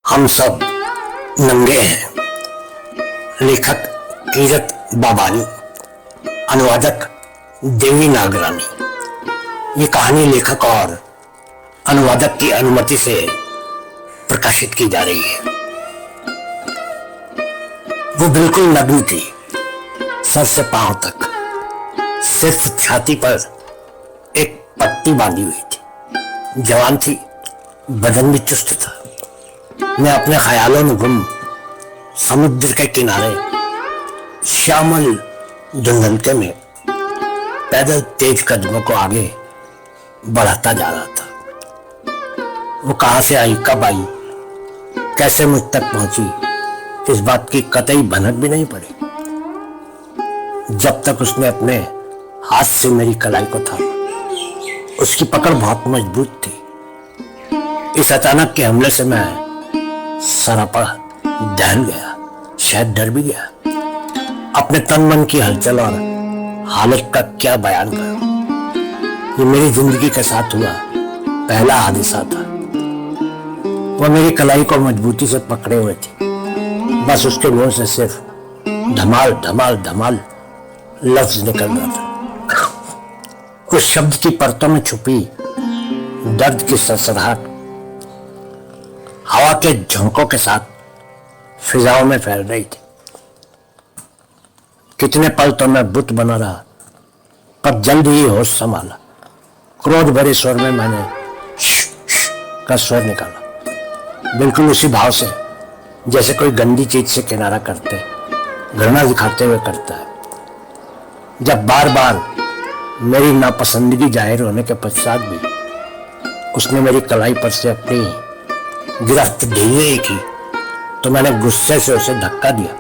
हम सब नंगे हैं। लेखक कीरत बाबानी, अनुवादक देवी नागरानी। ये कहानी लेखक और अनुवादक की अनुमति से प्रकाशित की जा रही है। वो बिल्कुल नग्न थी, सर से पांव तक। सिर्फ छाती पर एक पट्टी बांधी हुई थी। जवान थी, बदन भी चुस्त था। मैं अपने ख्यालों में गुम समुद्र के किनारे श्यामल धुंधलके में पैदल तेज कदमों को आगे बढ़ाता जा रहा था। वो कहां से आई, कब आई, कैसे मुझ तक पहुंची, इस बात की कतई भनक भी नहीं पड़ी, जब तक उसने अपने हाथ से मेरी कलाई को थामा। उसकी पकड़ बहुत मजबूत थी। इस अचानक के हमले से मैं सरापा दहल गया, शायद डर भी गया। अपने तन मन की हलचल और हालत का क्या बयान करूं। ये मेरी जिंदगी के साथ हुआ पहला हादसा था। वह मेरी कलाई को मजबूती से पकड़े हुए थे। बस उसके मुंह से सिर्फ धमाल धमाल धमाल लफ्ज निकल रहा था। उस शब्द की परतों में छुपी दर्द की सरसराहट हवा के झोंकों के साथ फिजाओं में फैल रही थी। कितने पल तो मैं बुत बना रहा, पर जल्द ही होश संभाला। क्रोध भरे स्वर में मैंने का स्वर निकाला, बिल्कुल उसी भाव से जैसे कोई गंदी चीज से किनारा करते, घृणा दिखाते हुए करता है। जब बार बार मेरी नापसंदगी जाहिर होने के पश्चात भी उसने मेरी कलाई पर से अपनी गिरफ्त ढीली नहीं की, तो मैंने गुस्से से उसे धक्का दिया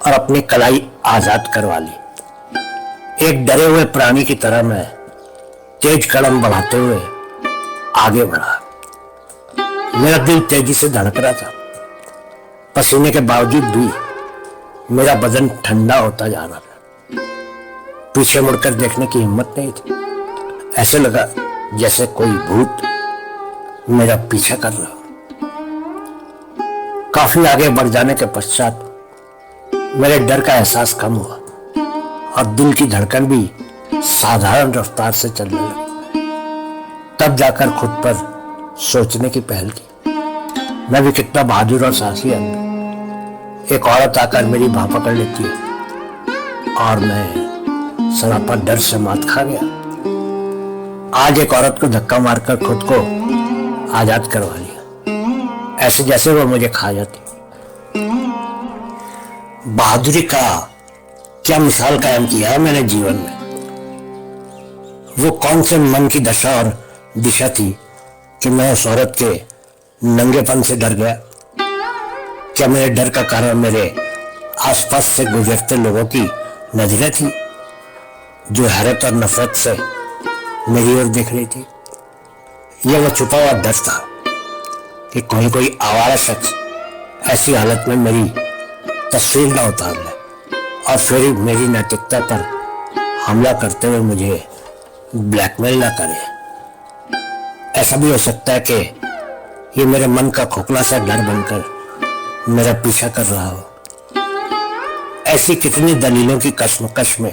और अपनी कलाई आजाद करवा ली। एक डरे हुए प्राणी की तरह मैं तेज कदम बढ़ाते हुए आगे बढ़ा। मेरा दिल तेजी से धड़क रहा था। पसीने के बावजूद भी मेरा बदन ठंडा होता जा रहा था। पीछे मुड़कर देखने की हिम्मत नहीं थी। ऐसे लगा जैसे कोई भूत मेरा पीछा कर रहा। काफी आगे बढ़ जाने के पश्चात मेरे डर का एहसास कम हुआ और दिल की धड़कन भी साधारण रफ्तार से चलने लगी। तब जाकर खुद पर सोचने की पहल की, मैं भी कितना बहादुर और साहसी आदमी। एक औरत आकर मेरी बांह पकड़ लेती है और मैं सरापा डर से मात खा गया। आज एक औरत को धक्का मारकर खुद को आजाद करवा लिया, ऐसे जैसे वो मुझे खा जाती। बहादुरी का क्या मिसाल कायम किया है मैंने जीवन में। वो कौन से मन की दशा और दिशा थी कि मैं उस औरत के नंगेपन से डर गया। क्या मेरे डर का कारण मेरे आसपास से गुजरते लोगों की नजरें थी, जो हैरत और नफरत से मेरी ओर देख रही थी? यह वो छुपा हुआ डर था कि कोई आवारा शख्स ऐसी हालत में मेरी तस्वीर ना उतार ले और फिर मेरी नैतिकता पर हमला करते हुए मुझे ब्लैकमेल ना करे। ऐसा भी हो सकता है कि ये मेरे मन का खोखला सा डर बनकर मेरा पीछा कर रहा हो। ऐसी कितनी दलीलों की कश्मकश में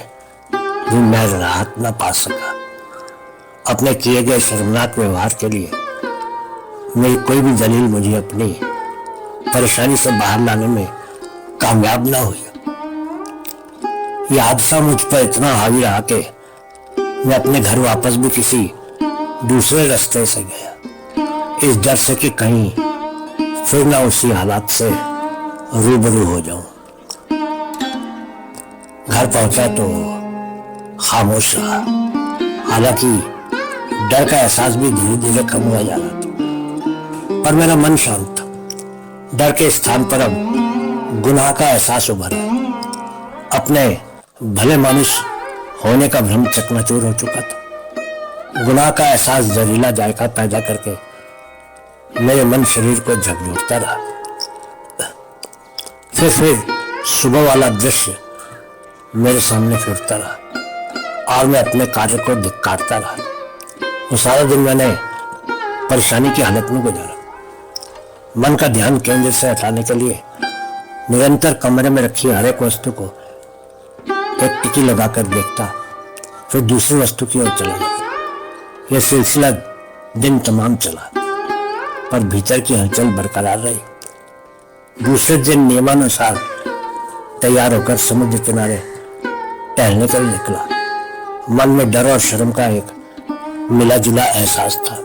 भी मैं राहत ना पा सका। अपने किए गए शर्मनाक व्यवहार के लिए मेरी कोई भी दलील मुझे अपनी परेशानी से बाहर लाने में कामयाब ना हुई। यह हादसा मुझ पर इतना हावी रहा कि मैं अपने घर वापस भी किसी दूसरे रास्ते से गया, इस डर से कि कहीं फिर ना उसी हालात से रूबरू हो जाऊं। घर पहुंचा तो खामोश रहा। हालांकि डर का एहसास भी धीरे धीरे कम हुआ जा रहा था, पर मेरा मन शांत था। डर के स्थान पर अब गुनाह का एहसास उभरा। अपने भले मानुष होने का भ्रम चकनाचूर हो चुका था। गुनाह का एहसास जहरीला जायका पैदा करके मेरे मन शरीर को झकझोरता रहा। फिर सुबह वाला दृश्य मेरे सामने फिरता रहा और मैं अपने कार्य को धिक्कारता रहा। वो सारा दिन मैंने परेशानी की हालत में गुजारा। मन का ध्यान केंद्र से हटाने के लिए निरंतर कमरे में रखी हर एक वस्तु को एक टिकी लगाकर देखता, फिर दूसरी वस्तु की ओर चला जाता। यह सिलसिला दिन तमाम चला, पर भीतर की हलचल बरकरार रही। दूसरे दिन नियमानुसार तैयार होकर समुद्र किनारे टहलने के लिए निकला। मन में डर और शर्म का एक मिला जुला एहसास था,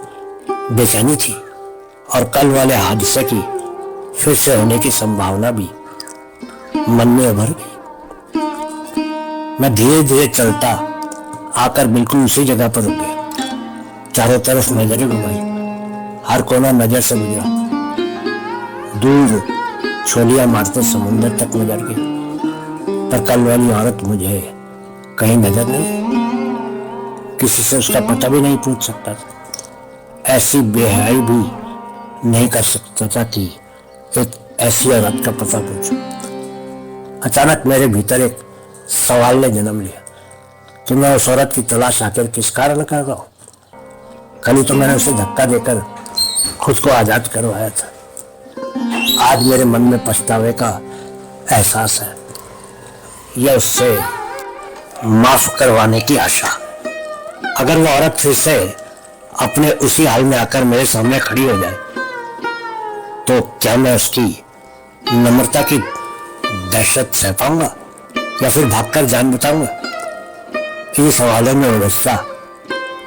बेचैनी थी और कल वाले हादसे की फिर से होने की संभावना भी मन में उभर गई। मैं धीरे धीरे चलता आकर बिल्कुल उसी जगह पर रुक गया। चारों तरफ नजरें घुमाई, हर कोना नजर से गुजरा। दूर छोलियां मारते समुद्र तक नजर गई, पर कल वाली औरत मुझे कहीं नजर नहीं। किसी से उसका पता भी नहीं पूछ सकता था। ऐसी बेहयाई भी नहीं कर सकता था कि एक ऐसी औरत का पता पूछूं। अचानक मेरे भीतर एक सवाल ने जन्म लिया कि मैं उस औरत की तलाश आखिर किस कारण कर रहा हूं। कल ही तो मैंने उसे धक्का देकर खुद को आजाद करवाया था। आज मेरे मन में पछतावे का एहसास है, यह उससे माफ करवाने की आशा। अगर वो औरत फिर से अपने उसी हाल में आकर मेरे सामने खड़ी हो जाए तो क्या मैं उसकी नम्रता की दहशत सह पाऊंगा या फिर भागकर जान बचाऊंगा? इन सवालों में उलझता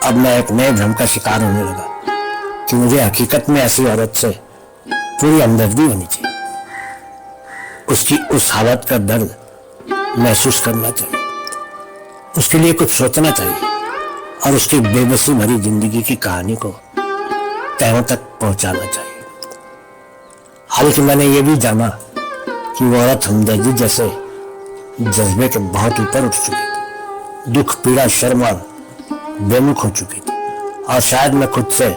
अब मैं एक नए भ्रम का शिकार होने लगा कि मुझे हकीकत में ऐसी औरत से पूरी हमदर्दी होनी चाहिए। उसकी उस हालत का दर्द महसूस करना चाहिए, उसके लिए कुछ सोचना चाहिए और उसकी बेबसी भरी जिंदगी की कहानी को तहों तक पहुंचाना चाहिए। हालांकि मैंने ये भी जाना कि वो औरत हमदर्दी जैसे जज्बे के बहुत ऊपर उठ चुकी थी। दुख, पीड़ा, शर्म और बेमुख हो चुकी थी और शायद मैं खुद से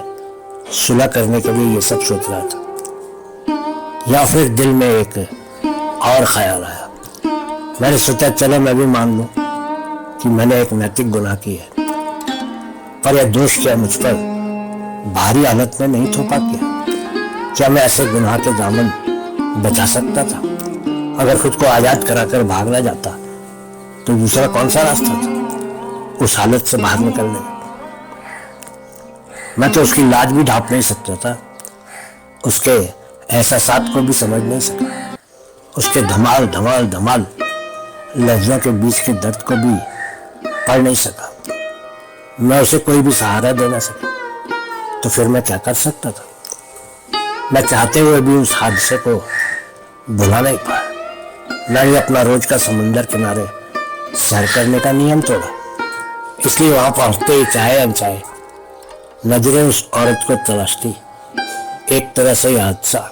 सुलह करने के लिए ये सब सोच रहा था। या फिर दिल में एक और ख्याल आया। मैंने सोचा चलो मैं भी मान लूं कि मैंने एक नैतिक गुनाह की है, पर यह दोष क्या मुझ पर भारी हालत में नहीं थोपा किया? क्या मैं ऐसे गुनाह के दामन बचा सकता था? अगर खुद को आजाद कराकर भागना जाता तो दूसरा कौन सा रास्ता था उस हालत से बाहर निकलने का? मैं तो उसकी लाज भी ढांप नहीं सकता था, उसके एहसासात को भी समझ नहीं सका, उसके धमाल धमाल धमाल लफ्जों के बीच के दर्द को भी पढ़ नहीं सका। मैं उसे कोई भी सहारा दे ना सका तो फिर मैं क्या कर सकता था? मैं चाहते हुए भी उस हादसे को भुला नहीं पाया। न ही अपना रोज का समुंदर किनारे सैर करने का नियम तोड़ा। इसलिए वहां पहुंचते ही चाहे अनचाहे नजरें उस औरत को तलाशती। एक तरह से यह हादसा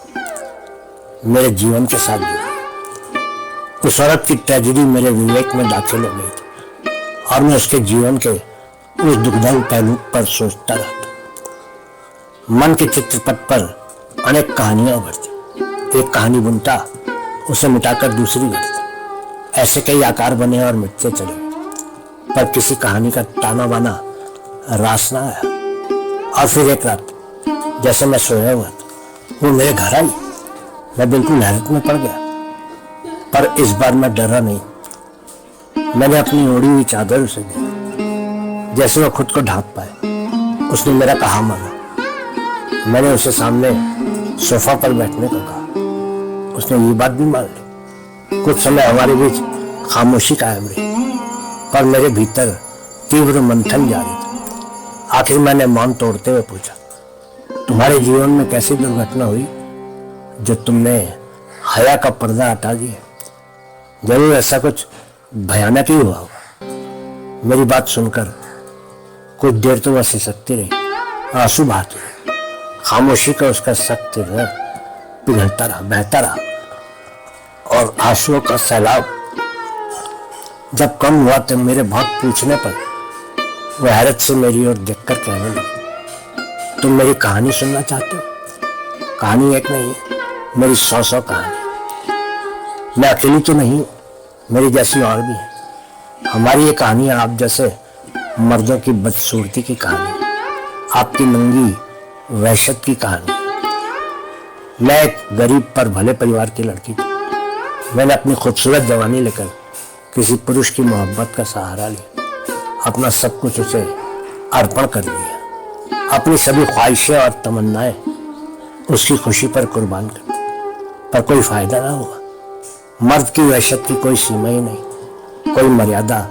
मेरे जीवन के साथ जुड़ा। उस औरत की ट्रेजेडी मेरे विवेक में दाखिल हो गई थी और मैं उसके जीवन के उस दुखदायी पहलू पर सोचता रहता। मन के चित्रपट पर अनेक कहानियां उभरती। एक कहानी बुनता, उसे मिटाकर दूसरी गढ़ता। ऐसे कई आकार बने और मिटते चले, पर किसी कहानी का ताना बाना रास ना आया। और फिर एक रात जैसे मैं सोया हुआ था, वो मेरे घर आई। मैं बिल्कुल हैरत में पड़ गया, पर इस बार मैं डरा नहीं। मैंने अपनी ओढ़ी हुई चादर उसे दी। जैसे वो खुद को ढांप पाए, उसने मेरा कहा माना। मैंने उसे सामने सोफा पर बैठने को कहा। उसने ये बात भी मान ली। कुछ समय हमारे बीच खामोशी कायम रही, पर मेरे भीतर तीव्र मंथन जारी था। आखिर मैंने मौन तोड़ते हुए पूछा, तुम्हारे जीवन में कैसी दुर्घटना हुई जो तुमने हया का पर्दा हटा दिया? जरूर ऐसा कुछ भयानक ही हुआ होगा। मेरी बात सुनकर कुछ देर तो वह सिसकती रही, आंसू बहाती रही। खामोशी का उसका सख्त हृदय पिघलता रहा, बहता रहा और आंसुओं का सैलाब जब कम हुआ तो मेरे बहुत पूछने पर वह हैरत से मेरी ओर देखकर कहने लगी, तुम मेरी कहानी सुनना चाहते हो? कहानी एक नहीं, मेरी 100 कहानी। मैं अकेली तो नहीं, मेरी जैसी और भी है। हमारी ये कहानी आप जैसे मर्दों की बदसूरती की कहानी, आपकी नंगी वहशत की कहानी। मैं एक गरीब पर भले परिवार की लड़की थी। मैंने अपनी खूबसूरत जवानी लेकर किसी पुरुष की मोहब्बत का सहारा लिया, अपना सब कुछ उसे अर्पण कर दिया, अपनी सभी ख्वाहिशें और तमन्नाएं उसकी खुशी पर कुर्बान कर दी। पर कोई फायदा ना हुआ। मर्द की वहशत की कोई सीमा ही नहीं, कोई मर्यादा,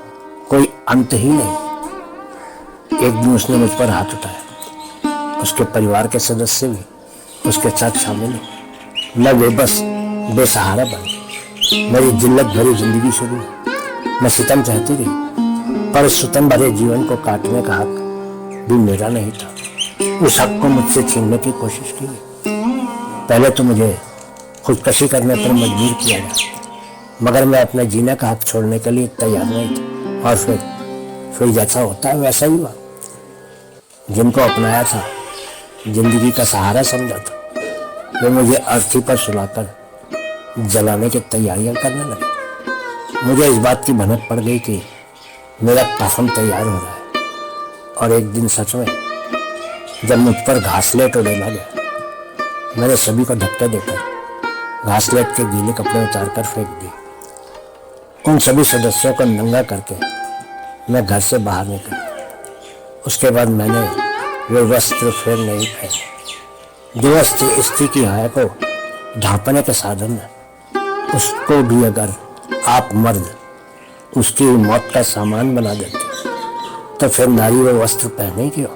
कोई अंत ही नहीं। एक दिन उसने मुझ पर हाथ उठाया। उसके परिवार के सदस्य भी उसके साथ शामिल हुए। मैं बेबस बेसहारा बन गया। मेरी जिल्लत भरी जिंदगी शुरू हुई। मैं सितम चाहती रही, पर उस सितम भरे जीवन को काटने का हक भी मेरा नहीं था। उस हक को मुझसे छीनने की कोशिश की। पहले तो मुझे खुदकशी करने पर मजबूर किया गया, मगर मैं अपने जीने का हक छोड़ने के लिए तैयार नहीं था। और फिर जैसा होता है वैसा ही हुआ। जिनको अपनाया था, जिंदगी का सहारा समझा था, वे मुझे अर्थी पर सुलाकर जलाने की तैयारियां करने लगे। मुझे इस बात की भनक पड़ गई कि मेरा कफन तैयार हो रहा है। और एक दिन सच में जब मुझ पर घासलेट उड़ेला गया, मैंने सभी को धक्के देकर घासलेट के गीले कपड़े उतार कर फेंक दिए। उन सभी सदस्यों को नंगा करके मैं घर से बाहर निकला। उसके बाद मैंने वे वस्त्र फिर नहीं पहने। जो वस्त्र स्त्री की हाय को ढांपने के साधन है, उसको भी अगर आप मर्द उसकी मौत का सामान बना देते, तो फिर नारी वो वस्त्र पहने क्यों?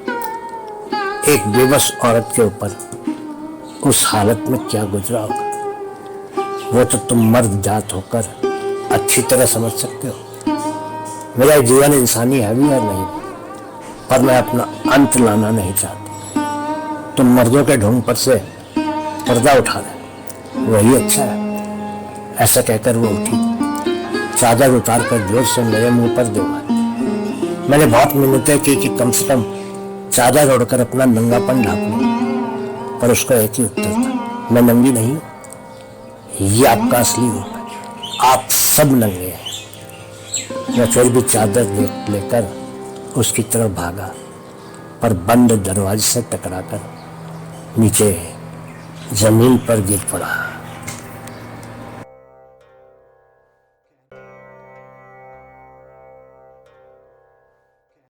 एक बेबस औरत के ऊपर उस हालत में क्या गुजरा होगा, वो तो तुम मर्द जात होकर अच्छी तरह समझ सकते हो। मेरा जीवन इंसानी है भी और नहीं, पर मैं अपना अंत लाना नहीं चाहती। तुम मर्दों के ढोंग पर से पर्दा उठा रहे, वही अच्छा है। ऐसा कहकर वो उठी, चादर उतार कर जोर से मेरे मुंह पर दे मारी। मैंने बहुत मिन्नतें की कि कम से कम चादर ओढ़कर अपना नंगापन ढांप लूं, पर उसका एक ही उत्तर था, मैं नंगी नहीं हूं। ये आपका असली रूप है, आप सब नंगे हैं। मैं फिर भी चादर लेकर उसकी तरफ भागा, पर बंद दरवाजे से टकराकर नीचे जमीन पर गिर पड़ा।